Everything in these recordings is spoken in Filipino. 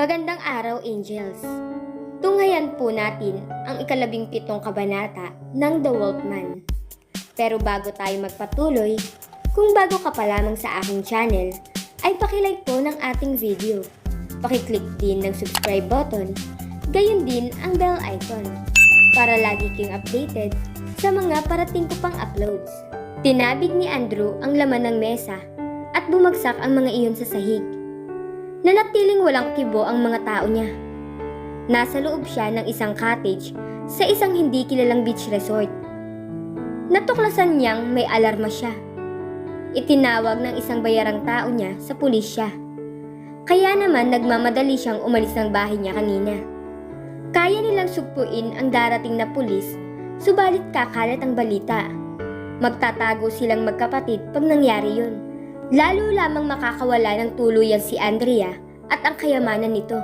Magandang araw, Angels. Tunghayan po natin ang ika-17 kabanata ng The Wolfman. Pero bago tayo magpatuloy, kung bago ka pa lamang sa aking channel, ay pakilike po ng ating video. Pakiclick din ng subscribe button, gayon din ang bell icon, para lagi kang updated sa mga parating ko pang uploads. Tinabig ni Andrew ang laman ng mesa at bumagsak ang mga iyon sa sahig. Nanatiling walang kibo ang mga tao niya. Nasa loob siya ng isang cottage sa isang hindi kilalang beach resort. Natuklasan niyang may alarma siya. Itinawag ng isang bayarang tao niya sa pulisya. Kaya naman nagmamadali siyang umalis ng bahay niya kanina. Kaya nilang sugpuin ang darating na pulis, subalit kakalat ang balita. Magtatago silang magkapatid pag nangyari yun. Lalo lamang makakawala ng tuluyan si Andrea at ang kayamanan nito.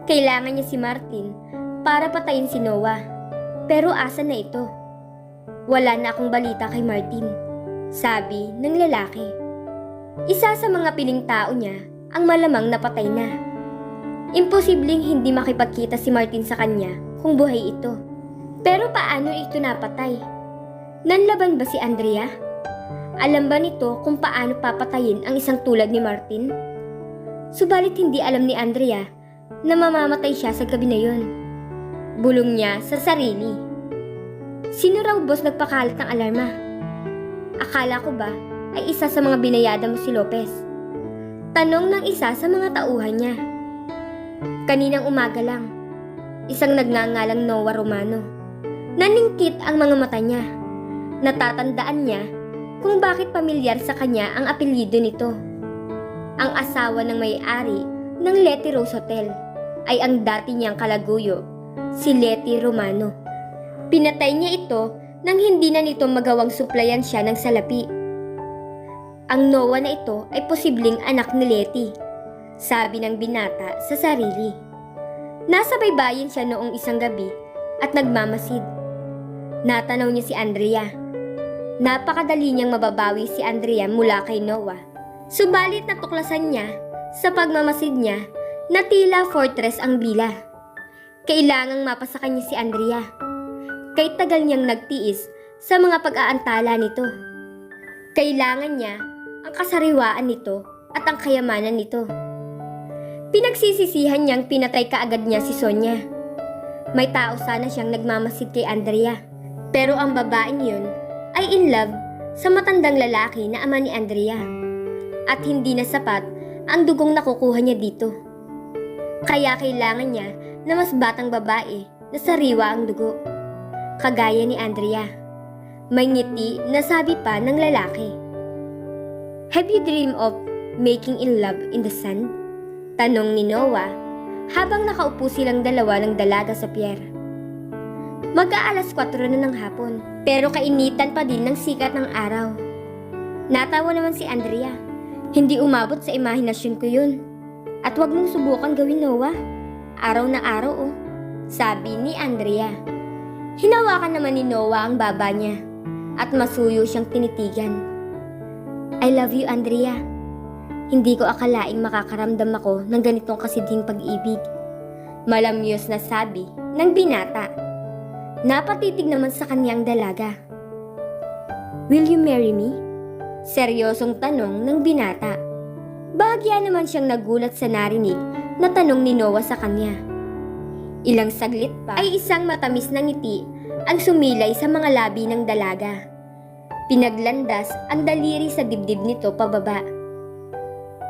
Kailangan niya si Martin para patayin si Noah. Pero asa na ito? Wala na akong balita kay Martin, sabi ng lalaki. Isa sa mga piling tao niya ang malamang napatay na. Imposibleng hindi makipagkita si Martin sa kanya kung buhay ito. Pero paano ito napatay? Nanlaban ba si Andrea? Alam ba nito kung paano papatayin ang isang tulad ni Martin? Subalit hindi alam ni Andrea na mamamatay siya sa gabi na yun. Bulong niya sa sarili. Sino raw boss nagpakalat ng alarma? Akala ko ba ay isa sa mga binayada mo si Lopez? Tanong ng isa sa mga tauhan niya. Kaninang umaga lang, isang nagngangalang Noah Romano. Naningkit ang mga mata niya. Natatandaan niya kung bakit pamilyar sa kanya ang apelyido nito. Ang asawa ng may-ari ng Letty Rose Hotel ay ang dati niyang kalaguyo, si Letty Romano. Pinatay niya ito nang hindi na nito magawang suplayan siya ng salapi. Ang Noah na ito ay posibleng anak ni Letty, sabi ng binata sa sarili. Nasa baybayin siya noong isang gabi at nagmamasid. Natanaw niya si Andrea. Napakadali niyang mababawi si Andrea mula kay Noah. Subalit natuklasan niya sa pagmamasid niya na tila fortress ang bila. Kailangang mapasa kanya si Andrea. Kay tagal niyang nagtiis sa mga pag-aantala nito. Kailangan niya ang kasariwaan nito at ang kayamanan nito. Pinagsisisihan niyang pinatay kaagad niya si Sonia. May tao sana siyang nagmamasid kay Andrea. Pero ang babaeng yun ay in love sa matandang lalaki na ama ni Andrea. At hindi na sapat ang dugong nakukuha niya dito. Kaya kailangan niya na mas batang babae na sariwa ang dugo. Kagaya ni Andrea. May ngiti na sabi pa ng lalaki. Have you dreamed of making in love in the sand? Tanong ni Noah habang nakaupo silang dalawa ng dalaga sa pier. Mag-aalas 4 na ng hapon, pero kainitan pa din ng sikat ng araw. Natawa naman si Andrea. Hindi umabot sa imahinasyon ko yun. At wag mong subukan gawin, Noah. Araw na araw, oh, sabi ni Andrea. Hinawakan naman ni Noah ang baba niya at masuyo siyang tinitigan. I love you, Andrea. Hindi ko akalaing makakaramdam ako ng ganitong kasidhing pag-ibig. Malamyos na sabi ng binata. Napatitig naman sa kanyang dalaga. Will you marry me? Seryosong tanong ng binata. Bahagya naman siyang nagulat sa narinig na tanong ni Noah sa kanya. Ilang saglit pa ay isang matamis na ngiti ang sumilay sa mga labi ng dalaga. Pinaglandas ang daliri sa dibdib nito pababa.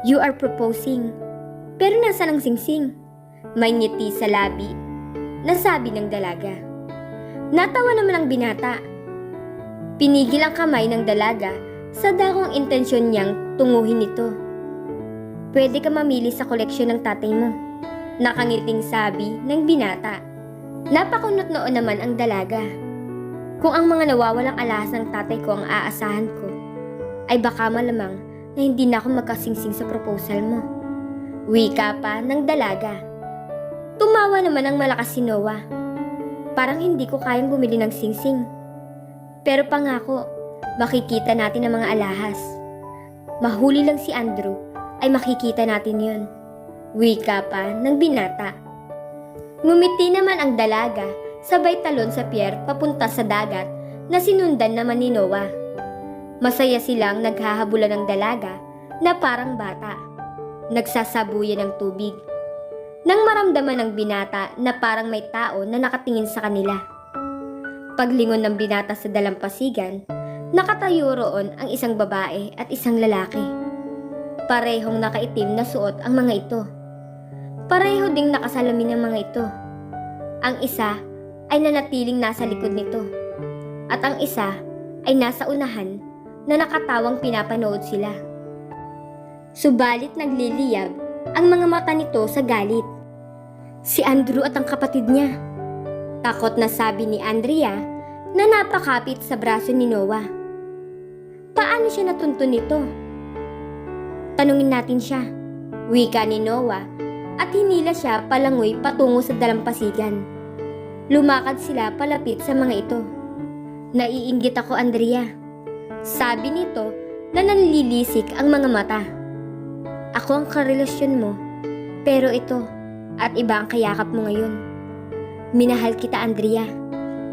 You are proposing. Pero nasaan ang singsing? May ngiti sa labi, nasabi ng dalaga. Natawa naman ang binata. Pinigil ang kamay ng dalaga sa dakong intensyon niyang tunguhin ito. Pwede ka mamili sa koleksyon ng tatay mo, nakangiting sabi ng binata. Napakunot noon naman ang dalaga. Kung ang mga nawawalang alahas ng tatay ko ang aasahan ko, ay baka malamang na hindi na ako magkasingsing sa proposal mo. Wika pa ng dalaga. Tumawa naman ang malakas si Noah. Parang hindi ko kayang bumili ng singsing. Pero pangako, makikita natin ang mga alahas. Mahuli lang si Andrew, ay makikita natin yon. Wika pa ng binata. Ngumiti naman ang dalaga, sabay talon sa pier papunta sa dagat na sinundan naman ni Noah. Masaya silang naghahabulan ng dalaga na parang bata. Nagsasabuyan ng tubig. Nang maramdaman ng binata na parang may tao na nakatingin sa kanila. Paglingon ng binata sa dalampasigan, nakatayo roon ang isang babae at isang lalaki. Parehong nakaitim na suot ang mga ito. Pareho ding nakasalamin ang mga ito. Ang isa ay nanatiling nasa likod nito. At ang isa ay nasa unahan na nakatawang pinapanood sila. Subalit nagliliyab ang mga mata nito sa galit. Si Andrew at ang kapatid niya. Takot na sabi ni Andrea na napakapit sa braso ni Noah. Paano siya natuntun nito? Tanungin natin siya. Wika ni Noah at hinila siya palangoy patungo sa dalampasigan. Lumakad sila palapit sa mga ito. Naiinggit ako, Andrea. Sabi nito na nanlilisik ang mga mata. Ako ang karelasyon mo, pero ito at iba ang kayakap mo ngayon. Minahal kita, Andrea.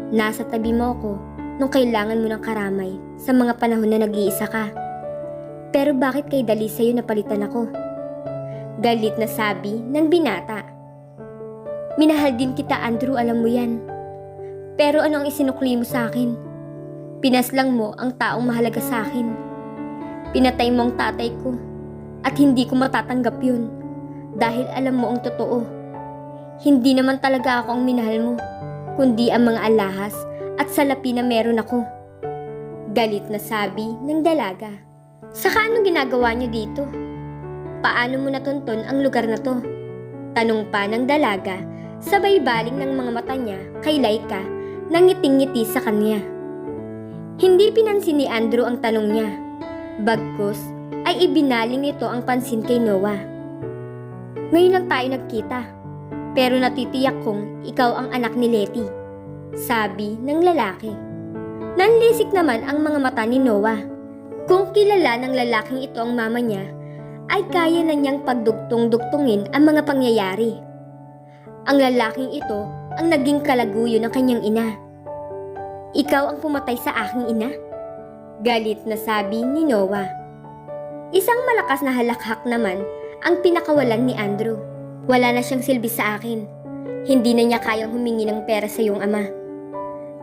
Nasa tabi mo ako nung kailangan mo ng karamay sa mga panahon na nag-iisa ka. Pero bakit kay dali sa'yo napalitan ako? Galit na sabi ng binata. Minahal din kita, Andrew, alam mo yan. Pero ano ang isinukli mo sa akin? Pinaslang mo ang taong mahalaga sa akin. Pinatay mo ang tatay ko at hindi ko matatanggap yun dahil alam mo ang totoo. Hindi naman talaga ako ang minahal mo, kundi ang mga alahas at salapi na meron ako. Galit na sabi ng dalaga. Saka anong ginagawa niyo dito? Paano mo natuntun ang lugar na to? Tanong pa ng dalaga, sabay baling ng mga mata niya kay Laika na ngiting-ngiti sa kanya. Hindi pinansin ni Andrew ang tanong niya. Bagkus ay ibinaling nito ang pansin kay Noah. Ngayon lang tayo nagkita, pero natitiyak kong ikaw ang anak ni Letty, sabi ng lalaki. Nanlisik naman ang mga mata ni Noah. Kung kilala ng lalaking ito ang mama niya, ay kaya na niyang pagdugtong-dugtungin ang mga pangyayari. Ang lalaking ito ang naging kalaguyo ng kanyang ina. Ikaw ang pumatay sa aking ina? Galit na sabi ni Noah. Isang malakas na halakhak naman ang pinakawalan ni Andrew. Wala na siyang silbi sa akin. Hindi na niya kayang humingi ng pera sa iyong ama.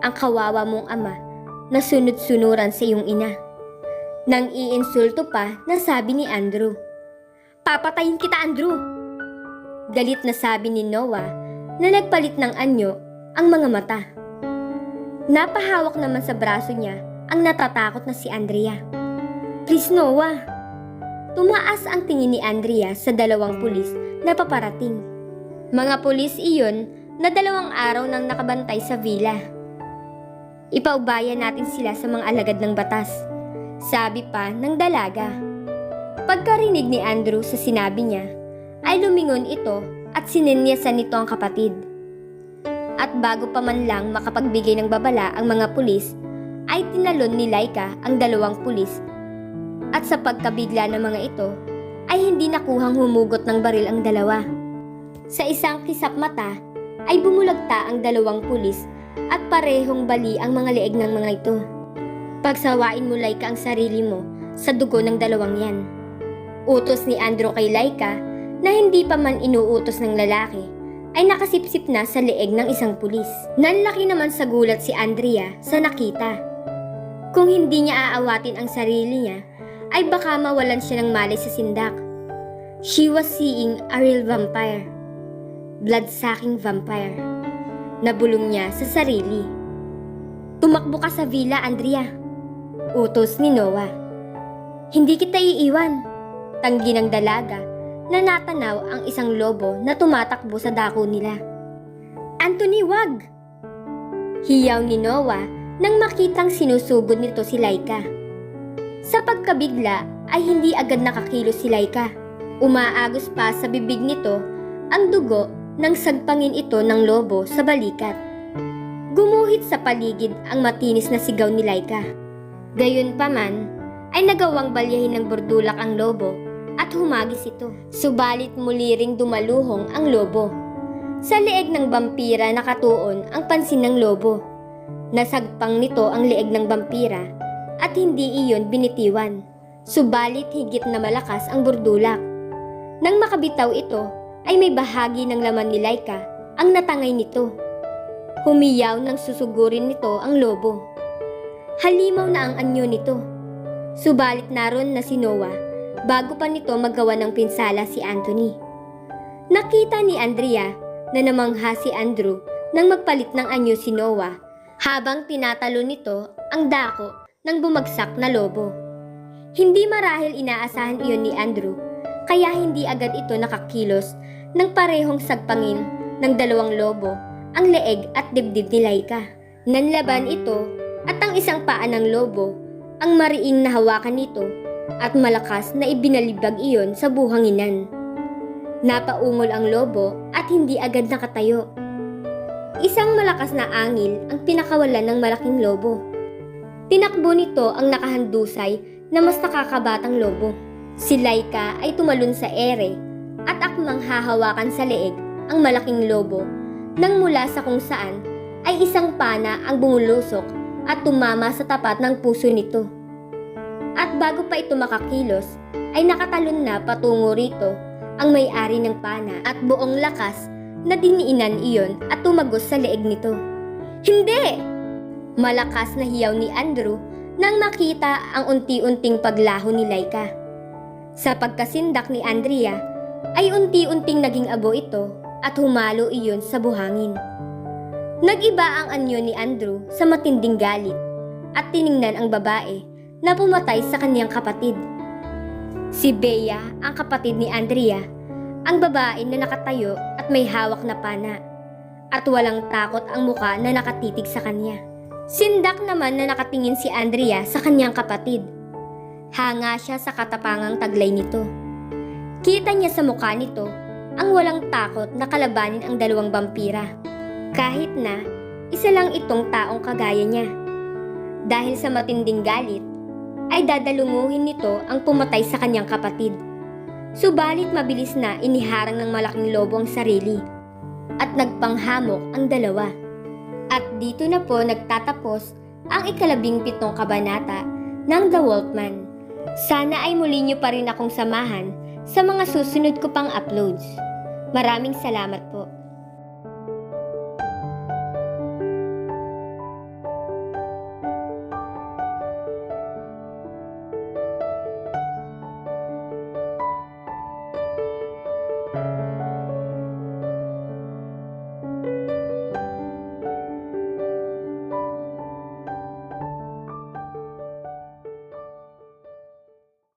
Ang kawawa mong ama na sunod-sunuran sa iyong ina. Nang iinsulto pa na sabi ni Andrew. Papatayin kita, Andrew! Galit na sabi ni Noah na nagpalit ng anyo ang mga mata. Napahawak naman sa braso niya ang natatakot na si Andrea. Please, Noah! Tumaas ang tingin ni Andrea sa dalawang pulis na paparating. Mga pulis iyon na 2 araw nang nakabantay sa villa. Ipaubayan natin sila sa mga alagad ng batas, sabi pa ng dalaga. Pagkarinig ni Andrew sa sinabi niya, ay lumingon ito at sininyasan nito ang kapatid. At bago pa man lang makapagbigay ng babala ang mga pulis, ay tinalon ni Laika ang 2 pulis. At sa pagkabigla ng mga ito, ay hindi nakuhang humugot ng baril ang 2. Sa isang kisap mata, ay bumulagta ang 2 pulis at parehong bali ang mga leeg ng mga ito. Pagsawain mo, Laika, ang sarili mo sa dugo ng 2 yan. Utos ni Andrew kay Laika na hindi pa man inuutos ng lalaki ay nakasipsip na sa leeg ng isang pulis. Nanlaki naman sa gulat si Andrea sa nakita. Kung hindi niya aawatin ang sarili niya, ay baka mawalan siya ng malay sa sindak. She was seeing a real vampire. Blood-sucking vampire. Nabulong niya sa sarili. Tumakbo ka sa villa, Andrea. Utos ni Noah. Hindi kita iiwan. Tanggi ng dalaga na natanaw ang isang lobo na tumatakbo sa dako nila. Anthony, wag! Hiyaw ni Noah nang makitang sinusugod nito si Laika. Sa pagkabigla ay hindi agad nakakilos si Laika. Umaagos pa sa bibig nito ang dugo nang sagpangin ito ng lobo sa balikat. Gumuhit sa paligid ang matinis na sigaw ni Laika. Gayunpaman ay nagawang balyahin ng burdulak ang lobo at humagis ito. Subalit muli ring dumaluhong ang lobo. Sa leeg ng vampira nakatuon ang pansin ng lobo. Nasagpang nito ang leeg ng vampira at hindi iyon binitiwan. Subalit higit na malakas ang burdulak. Nang makabitaw ito, ay may bahagi ng laman ni Laika ang natangay nito. Humiyaw nang susugurin nito ang lobo. Halimaw na ang anyo nito. Subalit naroon na si Noah bago pa nito magawa ng pinsala si Anthony. Nakita ni Andrea na namangha si Andrew nang magpalit ng anyo si Noah habang tinatalo nito ang dako ng bumagsak na lobo. Hindi marahil inaasahan iyon ni Andrew kaya hindi agad ito nakakilos ng parehong sagpangin ng dalawang lobo ang leeg at dibdib ni Laika. Nanlaban ito at ang isang paa ng lobo ang mariing nahawakan nito at malakas na ibinalibag iyon sa buhanginan. Napaungol ang lobo at hindi agad nakatayo. Isang malakas na angil ang pinakawalan ng malaking lobo. Tinakbo nito ang nakahandusay na mas nakakabatang lobo. Si Laika ay tumalon sa ere at akmang hahawakan sa leeg ang malaking lobo nang mula sa kung saan ay isang pana ang bumulusok at tumama sa tapat ng puso nito. At bago pa ito makakilos ay nakatalon na patungo rito ang may-ari ng pana at buong lakas na diniinan iyon at tumagos sa leeg nito. Hindi! Malakas na hiyaw ni Andrew nang makita ang unti-unting paglaho ni Laika. Sa pagkasindak ni Andrea ay unti-unting naging abo ito at humalo iyon sa buhangin. Nag-iba ang anyo ni Andrew sa matinding galit at tiningnan ang babae na pumatay sa kaniyang kapatid. Si Bea, ang kapatid ni Andrea, ang babae na nakatayo at may hawak na pana at walang takot ang muka na nakatitig sa kanya. Sindak naman na nakatingin si Andrea sa kanyang kapatid. Hanga siya sa katapangang taglay nito. Kita niya sa mukha nito ang walang takot na kalabanin ang dalawang vampira. Kahit na isa lang itong taong kagaya niya. Dahil sa matinding galit, ay dadalunguhin nito ang pumatay sa kanyang kapatid. Subalit mabilis na iniharang ng malaking lobo ang sarili at nagpanghamok ang dalawa. At dito na po nagtatapos ang 17 kabanata ng The Wolfman. Sana ay muli niyo pa rin akong samahan sa mga susunod ko pang uploads. Maraming salamat po.